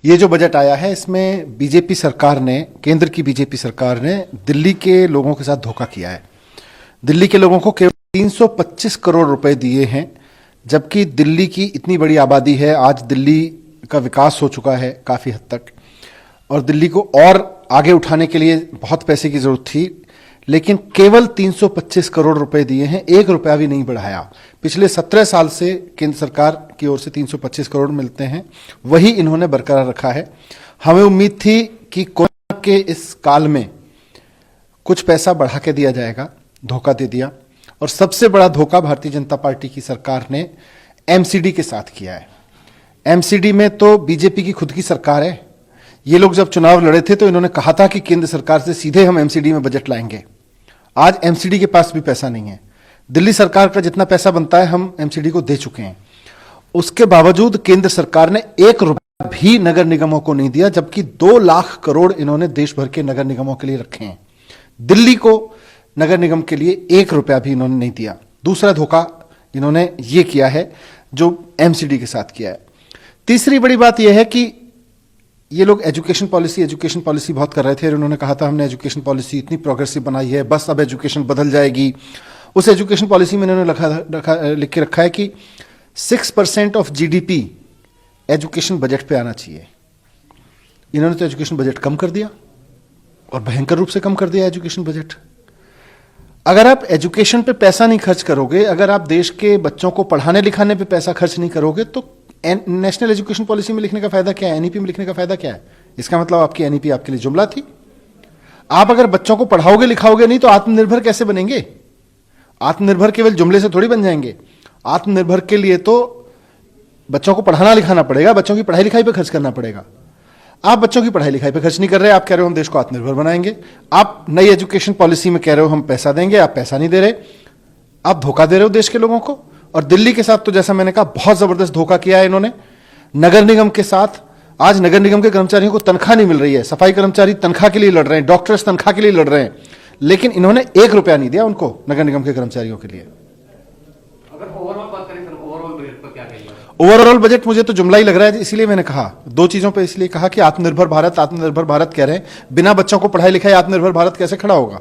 ये जो बजट आया है इसमें बीजेपी सरकार ने, केंद्र की बीजेपी सरकार ने दिल्ली के लोगों के साथ धोखा किया है। दिल्ली के लोगों को केवल 325 करोड़ रुपए दिए हैं, जबकि दिल्ली की इतनी बड़ी आबादी है। आज दिल्ली का विकास हो चुका है काफी हद तक और दिल्ली को और आगे उठाने के लिए बहुत पैसे की जरूरत थी, लेकिन केवल 325 करोड़ रुपए दिए हैं, 1 रुपया भी नहीं बढ़ाया। पिछले 17 साल से केंद्र सरकार की ओर से 325 करोड़ मिलते हैं, वही इन्होंने बरकरार रखा है। हमें उम्मीद थी कि कोरोना के इस काल में कुछ पैसा बढ़ा के दिया जाएगा, धोखा दे दिया। और सबसे बड़ा धोखा भारतीय जनता पार्टी की सरकार ने एमसीडी के साथ किया है। एमसीडी में तो बीजेपी की खुद की सरकार है। ये लोग जब चुनाव लड़े थे तो इन्होंने कहा था कि केंद्र सरकार से सीधे हम एमसीडी में बजट लाएंगे। आज एमसीडी के पास भी पैसा नहीं है। दिल्ली सरकार का जितना पैसा बनता है हम एमसीडी को दे चुके हैं। उसके बावजूद केंद्र सरकार ने 1 रुपया भी नगर निगमों को नहीं दिया, जबकि 2 लाख करोड़ इन्होंने देश भर के नगर निगमों के लिए रखे हैं। दिल्ली को नगर निगम के लिए 1 रुपया भी इन्होंने नहीं दिया। दूसरा धोखा इन्होंने ये किया है जो एमसीडी के साथ किया है। तीसरी बड़ी बात यह है कि ये लोग एजुकेशन पॉलिसी बहुत कर रहे थे और उन्होंने कहा था हमने एजुकेशन पॉलिसी इतनी प्रोग्रेसिव बनाई है, बस अब एजुकेशन बदल जाएगी। उस एजुकेशन पॉलिसी में इन्होंने लिख के रखा है कि 6% ऑफ जीडीपी एजुकेशन बजट पे आना चाहिए। इन्होंने तो एजुकेशन बजट कम कर दिया और भयंकर रूप से कम कर दिया एजुकेशन बजट। अगर आप एजुकेशन पे पैसा नहीं खर्च करोगे, अगर आप देश के बच्चों को पढ़ाने लिखाने पे पैसा खर्च नहीं करोगे, तो नेशनल एजुकेशन पॉलिसी में लिखने का फायदा क्या है, एनईपी में लिखने का फायदा क्या है? इसका मतलब आपकी एनईपी आपके लिए जुमला थी। आप अगर बच्चों को पढ़ाओगे लिखाओगे नहीं तो आत्मनिर्भर कैसे बनेंगे? आत्मनिर्भर केवल जुमले से थोड़ी बन जाएंगे। आत्मनिर्भर के लिए तो बच्चों को पढ़ाना लिखाना पड़ेगा, बच्चों की पढ़ाई लिखाई पे खर्च करना पड़ेगा। आप बच्चों की पढ़ाई लिखाई पे खर्च नहीं कर रहे, आप कह रहे हो हम देश को आत्मनिर्भर बनाएंगे। आप नई एजुकेशन पॉलिसी में कह रहे हो हम पैसा देंगे, आप पैसा नहीं दे रहे, आप धोखा दे रहे हो देश के लोगों को। और दिल्ली के साथ तो जैसा मैंने कहा बहुत जबरदस्त धोखा किया है इन्होंने। नगर निगम के साथ आज नगर निगम के कर्मचारियों को तनख्वाह नहीं मिल रही है। सफाई कर्मचारी तनख्वाह के लिए लड़ रहे हैं, डॉक्टर्स तनख्वाह के लिए लड़ रहे हैं, लेकिन इन्होंने 1 रुपया नहीं दिया उनको नगर निगम के कर्मचारियों के लिए। अगर ओवरऑल बात करें सर, ओवरऑल बजट पर क्या कहिए? ओवरऑल बजट मुझे तो जुमला ही लग रहा है, इसलिए मैंने कहा 2 चीजों पे इसलिए कहा कि आत्मनिर्भर भारत कह रहे हैं। बिना बच्चों को पढ़ाई लिखाई आत्मनिर्भर भारत कैसे खड़ा होगा?